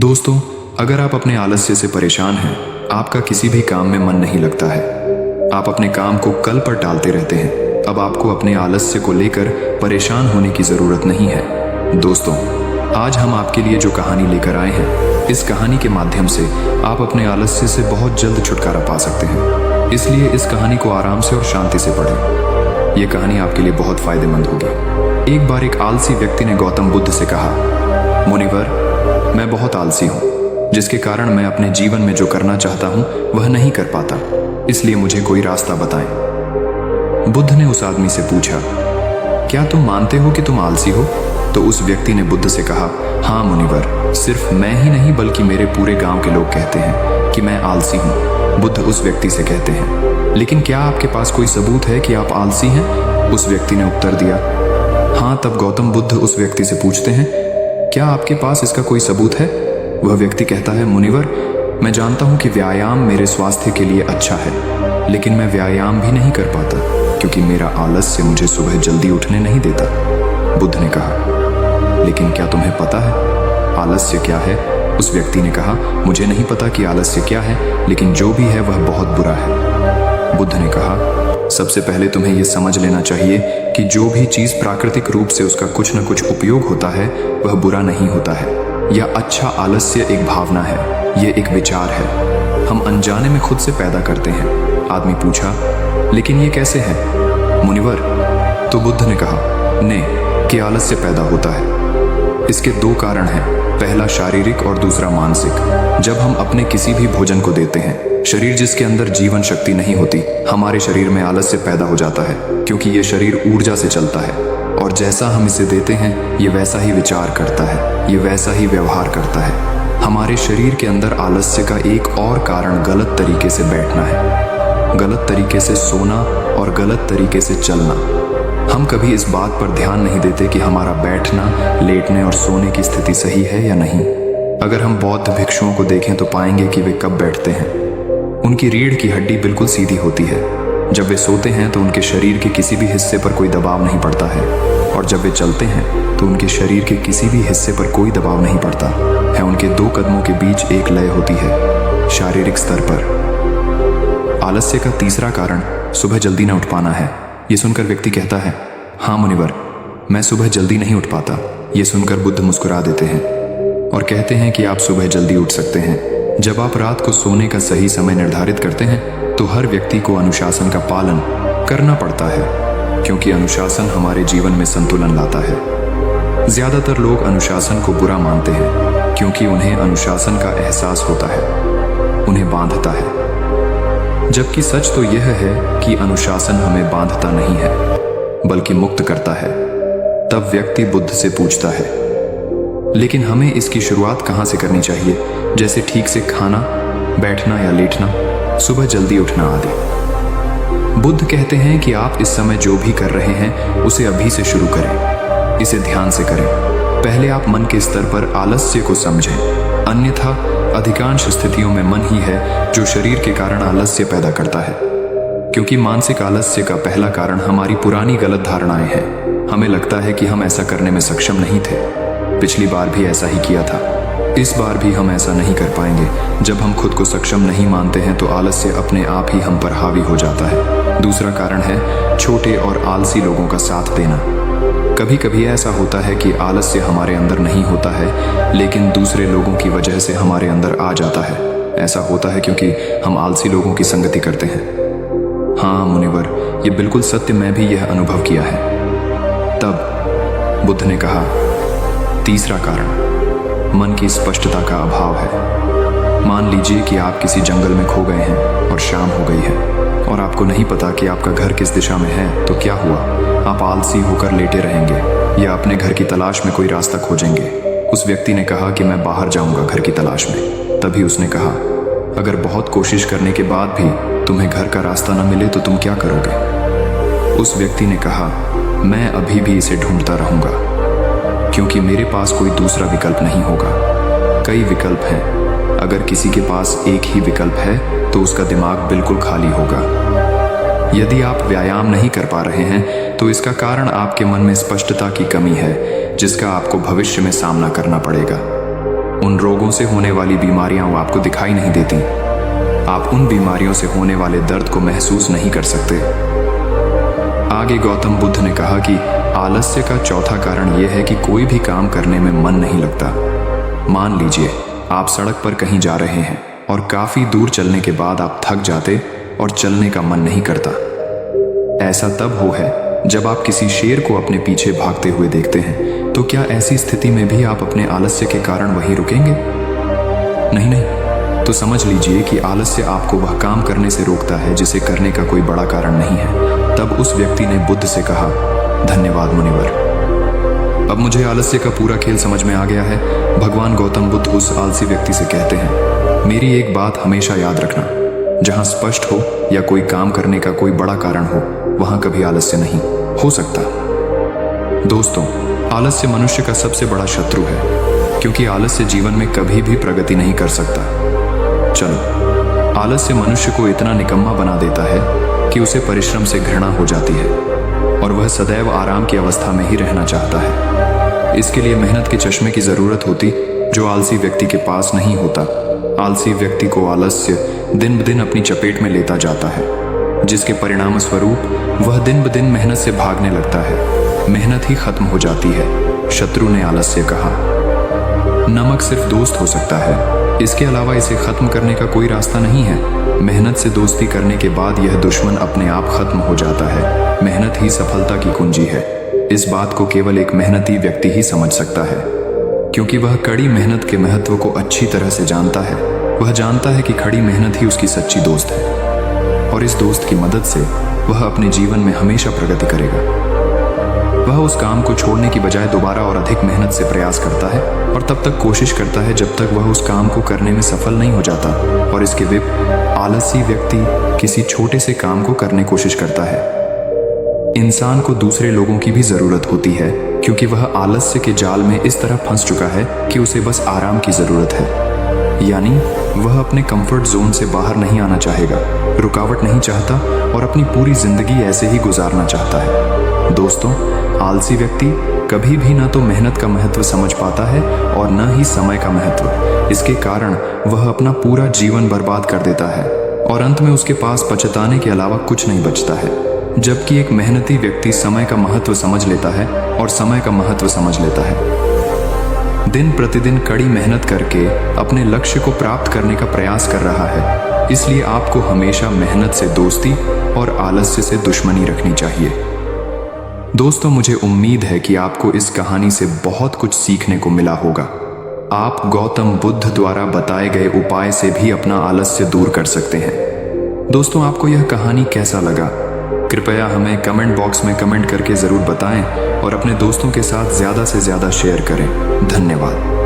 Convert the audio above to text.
दोस्तों, अगर आप अपने आलस्य से परेशान हैं, आपका किसी भी काम में मन नहीं लगता है, आप अपने काम को कल पर टालते रहते हैं, अब आपको अपने आलस्य को लेकर परेशान होने की ज़रूरत नहीं है। दोस्तों, आज हम आपके लिए जो कहानी लेकर आए हैं, इस कहानी के माध्यम से आप अपने आलस्य से बहुत जल्द छुटकारा पा सकते हैं। इसलिए इस कहानी को आराम से और शांति से पढ़ें। यह कहानी आपके लिए बहुत फायदेमंद होगी। एक बार एक आलसी व्यक्ति ने गौतम बुद्ध से कहा, मुनिवर, मैं बहुत आलसी हूँ, जिसके कारण मैं अपने जीवन में जो करना चाहता हूँ वह नहीं कर पाता, इसलिए मुझे कोई रास्ता बताएं। बुद्ध ने उस आदमी से पूछा, क्या तुम मानते हो कि तुम आलसी हो? तो उस व्यक्ति ने बुद्ध से कहा, हाँ मुनिवर, सिर्फ मैं ही नहीं बल्कि मेरे पूरे गांव के लोग कहते हैं कि मैं आलसी हूँ। बुद्ध उस व्यक्ति से कहते हैं, लेकिन क्या आपके पास कोई सबूत है कि आप आलसी हैं? उस व्यक्ति ने उत्तर दिया, हाँ। तब गौतम बुद्ध उस व्यक्ति से पूछते हैं, क्या आपके पास इसका कोई सबूत है? वह व्यक्ति कहता है, मुनिवर, मैं जानता हूं कि व्यायाम मेरे स्वास्थ्य के लिए अच्छा है, लेकिन मैं व्यायाम भी नहीं कर पाता क्योंकि मेरा आलस्य मुझे सुबह जल्दी उठने नहीं देता। बुद्ध ने कहा, लेकिन क्या तुम्हें पता है आलस्य क्या है? उस व्यक्ति ने कहा, मुझे नहीं पता कि आलस्य क्या है, लेकिन जो भी है वह बहुत बुरा है। बुद्ध ने कहा, सबसे पहले तुम्हें यह समझ लेना चाहिए कि जो भी चीज प्राकृतिक रूप से उसका कुछ न कुछ उपयोग होता है वह बुरा नहीं होता है। यह अच्छा आलस्य एक भावना है, यह एक विचार है, हम अनजाने में खुद से पैदा करते हैं। आदमी पूछा, लेकिन ये कैसे है मुनिवर? तो बुद्ध ने कहा, ने कि आलस्य पैदा होता है। इसके दो कारण हैं, पहला शारीरिक और दूसरा मानसिक। जब हम अपने किसी भी भोजन को देते हैं, शरीर जिसके अंदर जीवन शक्ति नहीं होती, हमारे शरीर में आलस्य पैदा हो जाता है, क्योंकि ये शरीर ऊर्जा से चलता है और जैसा हम इसे देते हैं ये वैसा ही विचार करता है, ये वैसा ही व्यवहार करता है। हमारे शरीर के अंदर आलस्य का एक और कारण गलत तरीके से बैठना है, गलत तरीके से सोना और गलत तरीके से चलना। हम कभी इस बात पर ध्यान नहीं देते कि हमारा बैठना, लेटने और सोने की स्थिति सही है या नहीं। अगर हम बौद्ध भिक्षुओं को देखें तो पाएंगे कि वे कब बैठते हैं, उनकी रीढ़ की हड्डी बिल्कुल सीधी होती है। जब वे सोते हैं तो उनके शरीर के किसी भी हिस्से पर कोई दबाव नहीं पड़ता है, और जब वे चलते हैं तो उनके शरीर के किसी भी हिस्से पर कोई दबाव नहीं पड़ता है। उनके दो कदमों के बीच एक लय होती है शारीरिक स्तर पर। आलस्य का तीसरा कारण सुबह जल्दी न उठ पाना है। ये सुनकर व्यक्ति कहता है, हाँ मुनिवर, मैं सुबह जल्दी नहीं उठ पाता। ये सुनकर बुद्ध मुस्कुरा देते हैं और कहते हैं कि आप सुबह जल्दी उठ सकते हैं। जब आप रात को सोने का सही समय निर्धारित करते हैं तो हर व्यक्ति को अनुशासन का पालन करना पड़ता है, क्योंकि अनुशासन हमारे जीवन में संतुलन लाता है। ज्यादातर लोग अनुशासन को बुरा मानते हैं क्योंकि उन्हें अनुशासन का एहसास होता है, उन्हें बांधता है। जबकि सच तो यह है कि अनुशासन हमें बांधता नहीं है बल्कि मुक्त करता है। तब व्यक्ति बुद्ध से पूछता है, लेकिन हमें इसकी शुरुआत कहाँ से करनी चाहिए, जैसे ठीक से खाना, बैठना या लेटना, सुबह जल्दी उठना आदि। बुद्ध कहते हैं कि आप इस समय जो भी कर रहे हैं उसे अभी से शुरू करें, इसे ध्यान से करें। पहले आप मन के स्तर पर आलस्य को समझें, अन्यथा अधिकांश स्थितियों में मन ही है जो शरीर के कारण आलस्य पैदा करता है, क्योंकि मानसिक आलस्य का पहला कारण हमारी पुरानी गलत धारणाएं हैं। हमें लगता है कि हम ऐसा करने में सक्षम नहीं थे, पिछली बार भी ऐसा ही किया था, इस बार भी हम ऐसा नहीं कर पाएंगे। जब हम खुद को सक्षम नहीं मानते हैं तो आलस्य अपने आप ही हम पर हावी हो जाता है। दूसरा कारण है छोटे और आलसी लोगों का साथ देना। कभी कभी ऐसा होता है कि आलस्य हमारे अंदर नहीं होता है, लेकिन दूसरे लोगों की वजह से हमारे अंदर आ जाता है। ऐसा होता है क्योंकि हम आलसी लोगों की संगति करते हैं। हाँ मुनिवर, ये बिल्कुल सत्य, मैं भी यह अनुभव किया है। तब बुद्ध ने कहा, तीसरा कारण मन की स्पष्टता का अभाव है। मान लीजिए कि आप किसी जंगल में खो गए हैं और शाम हो गई है और आपको नहीं पता कि आपका घर किस दिशा में है, तो क्या हुआ? आप आलसी होकर लेटे रहेंगे या अपने घर की तलाश में कोई रास्ता खोजेंगे। उस व्यक्ति ने कहा कि मैं बाहर जाऊंगा घर की तलाश में। तभी उसने कहा, अगर बहुत कोशिश करने के बाद भी तुम्हें घर का रास्ता न मिले तो तुम क्या करोगे? उस व्यक्ति ने कहा, मैं अभी भी इसे ढूंढता रहूंगा, क्योंकि मेरे पास कोई दूसरा विकल्प नहीं होगा। कई विकल्प हैं, अगर किसी के पास एक ही विकल्प है तो उसका दिमाग बिल्कुल खाली होगा। यदि आप व्यायाम नहीं कर पा रहे हैं तो इसका कारण आपके मन में स्पष्टता की कमी है, जिसका आपको भविष्य में सामना करना पड़ेगा। उन रोगों से होने वाली बीमारियां वो आपको दिखाई नहीं देती। आप उन बीमारियों से होने वाले दर्द को महसूस नहीं कर सकते। आगे गौतम बुद्ध ने कहा कि आलस्य का चौथा कारण यह है कि कोई भी काम करने में मन नहीं लगता। मान लीजिए आप सड़क पर कहीं जा रहे हैं और काफी दूर चलने के बाद आप थक जाते और चलने का मन नहीं करता। ऐसा तब हो है जब आप किसी शेर को अपने पीछे भागते हुए देखते हैं। तो क्या ऐसी स्थिति में भी आप अपने आलस्य के कारण वहीं रुकेंगे? नहीं। तो समझ लीजिए कि आलस्य आपको वह काम करने से रोकता है जिसे करने का कोई बड़ा कारण नहीं है। तब उस व्यक्ति ने बुद्ध से कहा, धन्यवाद मुनिवर, अब मुझे आलस्य का पूरा खेल समझ में आ गया है। भगवान गौतम बुद्ध उस आलसी व्यक्ति से कहते हैं, मेरी एक बात हमेशा याद रखना, जहां स्पष्ट हो या कोई काम करने का कोई बड़ा कारण हो, वहां कभी आलस्य नहीं हो सकता। दोस्तों, आलस्य मनुष्य का सबसे बड़ा शत्रु है, क्योंकि आलस्य जीवन में कभी भी प्रगति नहीं कर सकता। चलो, आलस्य मनुष्य को इतना निकम्मा बना देता है कि उसे परिश्रम से घृणा हो जाती है और वह सदैव आराम की अवस्था में ही रहना चाहता है। इसके लिए मेहनत के चश्मे की जरूरत होती, जो आलसी व्यक्ति के पास नहीं होता। आलसी व्यक्ति को आलस्य दिन ब दिन अपनी चपेट में लेता जाता है, जिसके परिणाम स्वरूप वह दिन ब दिन मेहनत से भागने लगता है। मेहनत ही खत्म हो जाती है। शत्रु ने आलस्य कहा, नमक सिर्फ दोस्त हो सकता है, इसके अलावा इसे खत्म करने का कोई रास्ता नहीं है। मेहनत से दोस्ती करने के बाद यह दुश्मन अपने आप खत्म हो जाता है। मेहनत ही सफलता की कुंजी है। इस बात को केवल एक मेहनती व्यक्ति ही समझ सकता है, क्योंकि वह कड़ी मेहनत के महत्व को अच्छी तरह से जानता है। वह जानता है कि खड़ी मेहनत ही उसकी सच्ची दोस्त है, और इस दोस्त की मदद से वह अपने जीवन में हमेशा प्रगति करेगा। वह उस काम को छोड़ने की बजाय दोबारा और अधिक मेहनत से प्रयास करता है और तब तक कोशिश करता है जब तक वह उस काम को करने में सफल नहीं हो जाता। और इसके विपरीत आलसी व्यक्ति किसी छोटे से काम को करने की कोशिश करता है। इंसान को दूसरे लोगों की भी जरूरत होती है, क्योंकि वह आलस्य के जाल में इस तरह फंस चुका है कि उसे बस आराम की जरूरत है। यानी वह अपने कंफर्ट जोन से बाहर नहीं आना चाहेगा, रुकावट नहीं चाहता और अपनी पूरी जिंदगी ऐसे ही गुजारना चाहता है। दोस्तों, आलसी व्यक्ति कभी भी ना तो मेहनत का महत्व समझ पाता है और न ही समय का महत्व। इसके कारण वह अपना पूरा जीवन बर्बाद कर देता है और अंत में उसके पास पछताने के अलावा कुछ नहीं बचता है। जबकि एक मेहनती व्यक्ति समय का महत्व समझ लेता है और समय का महत्व समझ लेता है। दिन प्रतिदिन कड़ी मेहनत करके अपने लक्ष्य को प्राप्त करने का प्रयास कर रहा है। इसलिए आपको हमेशा मेहनत से दोस्ती और आलस्य से दुश्मनी रखनी चाहिए। दोस्तों, मुझे उम्मीद है कि आपको इस कहानी से बहुत कुछ सीखने को मिला होगा। आप गौतम बुद्ध द्वारा बताए गए उपाय से भी अपना आलस्य दूर कर सकते हैं। दोस्तों, आपको यह कहानी कैसा लगा? कृपया हमें कमेंट बॉक्स में कमेंट करके ज़रूर बताएं और अपने दोस्तों के साथ ज़्यादा से ज़्यादा शेयर करें। धन्यवाद।